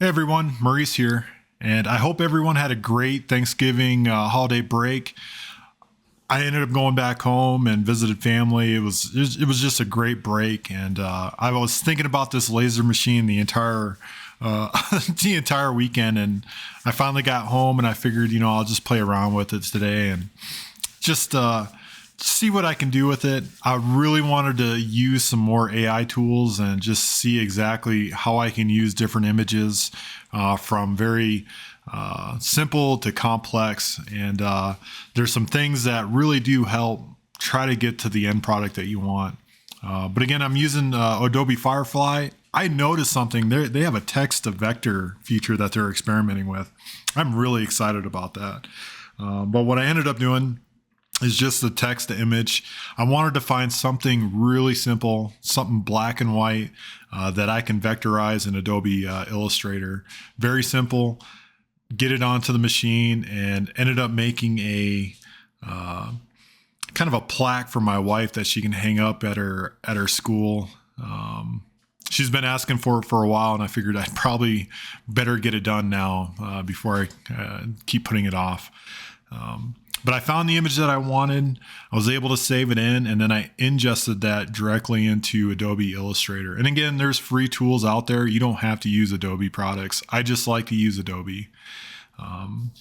Hey everyone, Maurice here, and I hope everyone had a great Thanksgiving holiday break. I ended up going back home and visited family. It was just a great break, and I was thinking about this laser machine the entire the entire weekend, and I finally got home and I figured, I'll just play around with it today and just see what I can do with it. I really wanted to use some more AI tools and just see exactly how I can use different images from very simple to complex. And there's some things that really do help try to get to the end product that you want. But again, I'm using Adobe Firefly. I noticed something. They have a text to vector feature that they're experimenting with. I'm really excited about that. But what I ended up doing is just the text to image. I wanted to find something really simple, something black and white that I can vectorize in Adobe Illustrator. Very simple. Get it onto the machine, and ended up making a kind of a plaque for my wife that she can hang up at her school. She's been asking for it for a while, and I figured I'd probably better get it done now before I keep putting it off. But I found the image that I wanted. I was able to save it in, and then I ingested that directly into Adobe Illustrator. And again, there's free tools out there. You don't have to use Adobe products. I just like to use Adobe. But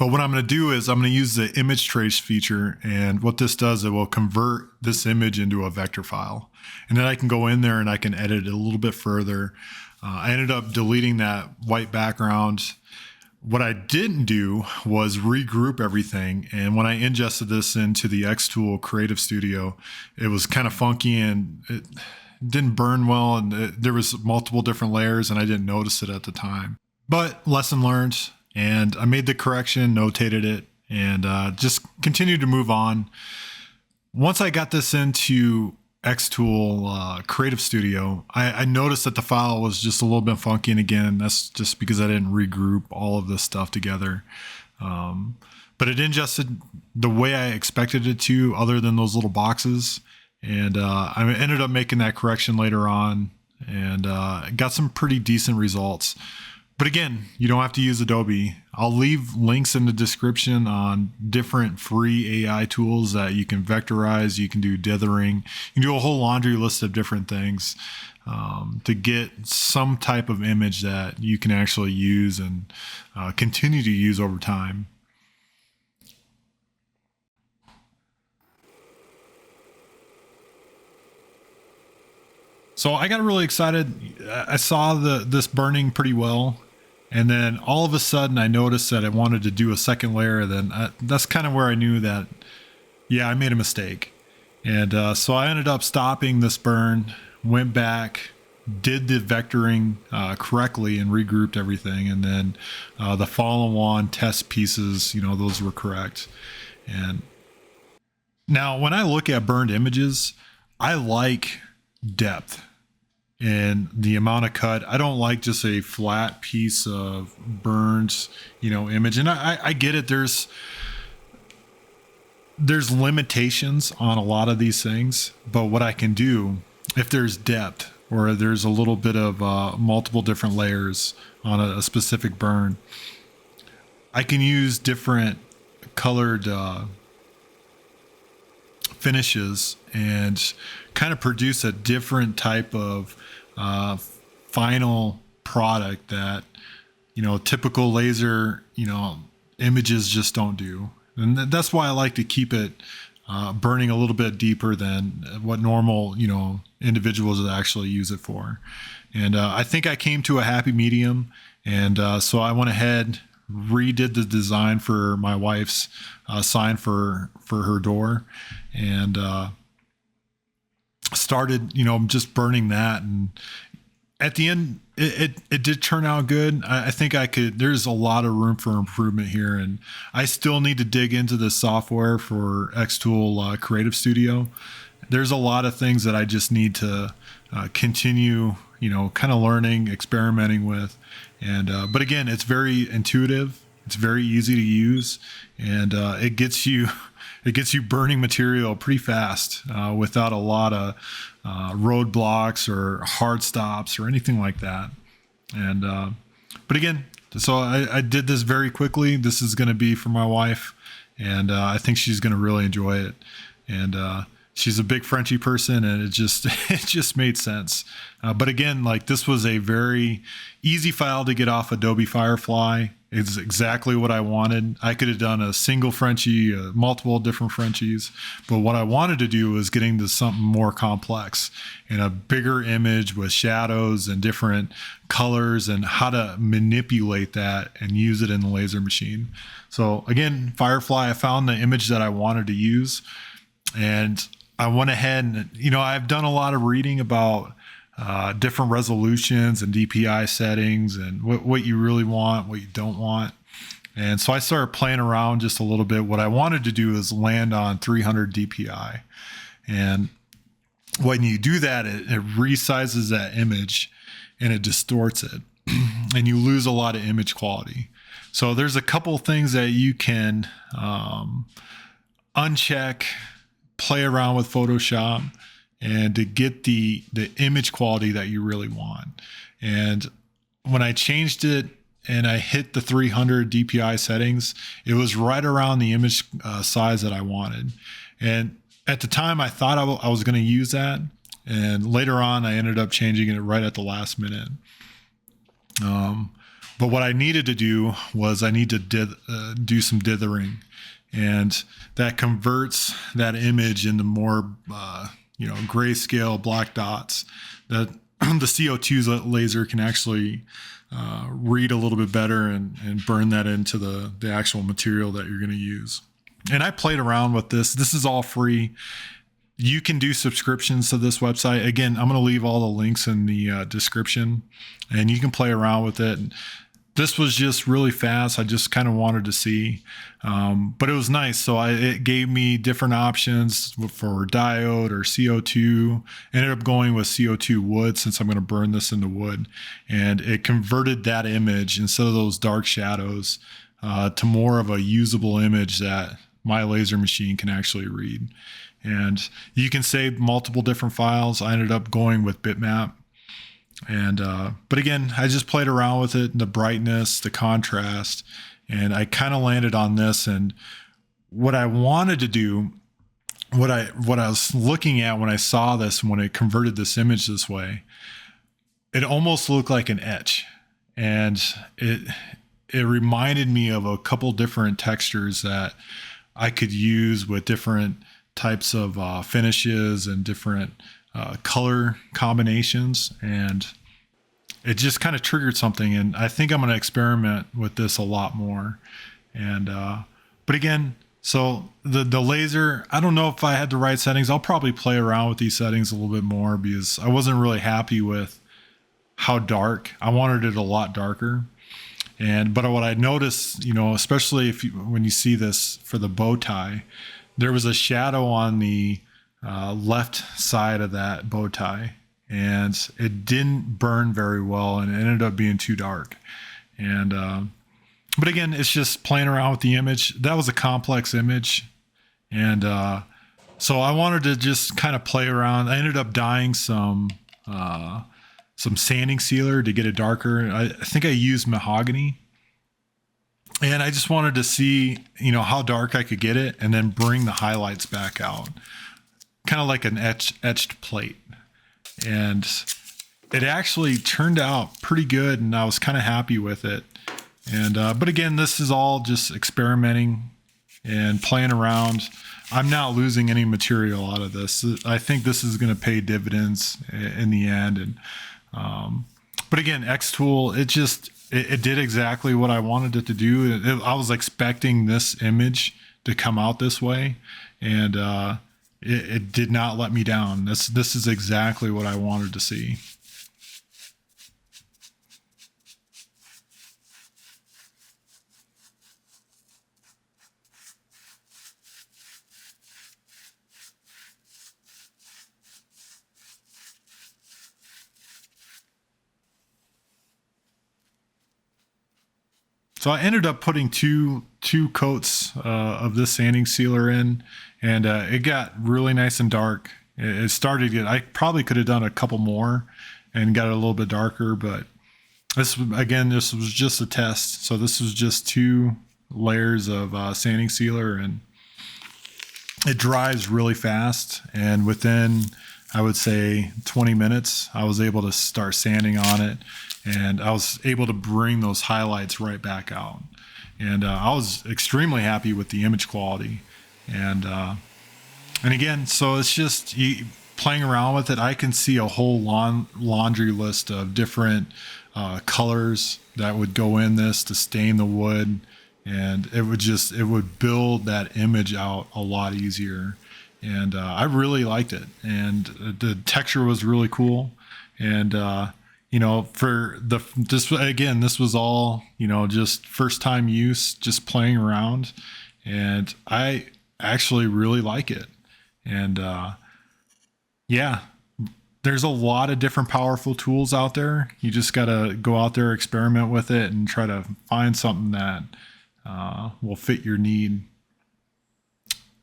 what I'm going to do is I'm going to use the image trace feature. And what this does, it will convert this image into a vector file. And then I can go in there and I can edit it a little bit further. I ended up deleting that white background. What I didn't do was regroup everything. And when I ingested this into the xTool Creative Studio, it was kind of funky and it didn't burn well. And there was multiple different layers and I didn't notice it at the time. But lesson learned, and I made the correction, notated it, and just continued to move on. Once I got this into xTool Creative Studio, I noticed that the file was just a little bit funky, and again, that's just because I didn't regroup all of this stuff together. But it ingested the way I expected it to, other than those little boxes, and I ended up making that correction later on, and got some pretty decent results. But again, you don't have to use Adobe. I'll leave links in the description on different free AI tools that you can vectorize, you can do dithering, you can do a whole laundry list of different things to get some type of image that you can actually use and continue to use over time. So I got really excited. I saw this burning pretty well. And then all of a sudden I noticed that I wanted to do a second layer. Then that's kind of where I knew that, yeah, I made a mistake. And so I ended up stopping this burn, went back, did the vectoring correctly and regrouped everything. And then the follow-on test pieces, those were correct. And now when I look at burned images, I like depth and the amount of cut. I don't like just a flat piece of burned, image. And I get it. There's limitations on a lot of these things, but what I can do, if there's depth or there's a little bit of multiple different layers on a specific burn, I can use different colored finishes and kind of produce a different type of final product that typical laser images just don't do. And that's why I like to keep it burning a little bit deeper than what normal individuals would actually use it for. And I think I came to a happy medium, and so I went ahead, redid the design for my wife's sign for her door, and started just burning that. And at the end it did turn out good. I think there's a lot of room for improvement here, and I still need to dig into the software for xTool Creative Studio. There's a lot of things that I just need to continue kind of learning, experimenting with. And but again, it's very intuitive, it's very easy to use, and it gets you burning material pretty fast without a lot of roadblocks or hard stops or anything like that. And but again, so I did this very quickly. This is going to be for my wife, and I think she's going to really enjoy it. And she's a big Frenchy person, and it just made sense. But again, like, this was a very easy file to get off Adobe Firefly. It's exactly what I wanted. I could have done a single Frenchie, multiple different Frenchies, but what I wanted to do was getting to something more complex and a bigger image with shadows and different colors and how to manipulate that and use it in the laser machine. So again, Firefly, I found the image that I wanted to use, and I went ahead and, I've done a lot of reading about different resolutions and DPI settings and what you really want, what you don't want. And so I started playing around just a little bit. What I wanted to do is land on 300 DPI. And when you do that, it resizes that image and it distorts it. And you lose a lot of image quality. So there's a couple things that you can uncheck, play around with Photoshop, and to get the image quality that you really want. And when I changed it and I hit the 300 DPI settings, it was right around the image size that I wanted. And at the time, I thought I was going to use that. And later on, I ended up changing it right at the last minute. But what I needed to do was I need to do some dithering. And that converts that image into more grayscale black dots that the CO2 laser can actually read a little bit better and burn that into the actual material that you're going to use. And I played around with this. This is all free. You can do subscriptions to this website. Again, I'm going to leave all the links in the description, and you can play around with it. This was just really fast. I just kind of wanted to see, but it was nice. So it gave me different options for diode or CO2. Ended up going with CO2 wood since I'm going to burn this into wood, and it converted that image instead of those dark shadows to more of a usable image that my laser machine can actually read. And you can save multiple different files. I ended up going with bitmap. And but again, I just played around with it, the brightness, the contrast, and I kind of landed on this. And what I wanted to do, what I was looking at when I saw this, when it converted this image this way, it almost looked like an etch, and it reminded me of a couple different textures that I could use with different types of finishes and different color combinations, and it just kind of triggered something. And I think I'm going to experiment with this a lot more. And but again, so the laser, I don't know if I had the right settings. I'll probably play around with these settings a little bit more because I wasn't really happy with how dark. I wanted it a lot darker. But what I noticed, especially when you see this for the bow tie, there was a shadow on the left side of that bow tie, and it didn't burn very well, and it ended up being too dark. And but again, it's just playing around with the image. That was a complex image, and so I wanted to just kind of play around. I ended up dyeing some sanding sealer to get it darker. I think I used mahogany. And I just wanted to see, how dark I could get it and then bring the highlights back out. Kind of like an etched plate. And it actually turned out pretty good, and I was kind of happy with it. And but again, this is all just experimenting and playing around. I'm not losing any material out of this. I think this is going to pay dividends in the end. And but again, xTool, it did exactly what I wanted it to do. I was expecting this image to come out this way, and it did not let me down. This is exactly what I wanted to see. So I ended up putting two coats of this sanding sealer in, and it got really nice and dark. It started to get, I probably could have done a couple more and got it a little bit darker, but This was just a test. So this was just 2 layers of sanding sealer, and it dries really fast. And within, I would say 20 minutes, I was able to start sanding on it, and I was able to bring those highlights right back out. And I was extremely happy with the image quality. And again, so it's just playing around with it. I can see a whole laundry list of different colors that would go in this to stain the wood, and it would build that image out a lot easier. And I really liked it, and the texture was really cool. And this was all, just first time use, just playing around, and I actually really like it. And yeah, there's a lot of different powerful tools out there. You just got to go out there, experiment with it, and try to find something that will fit your need.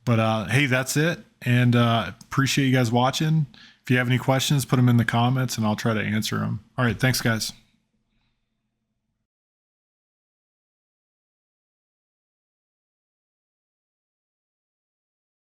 But hey, that's it. And appreciate you guys watching. If you have any questions, put them in the comments and I'll try to answer them. All right. Thanks, guys.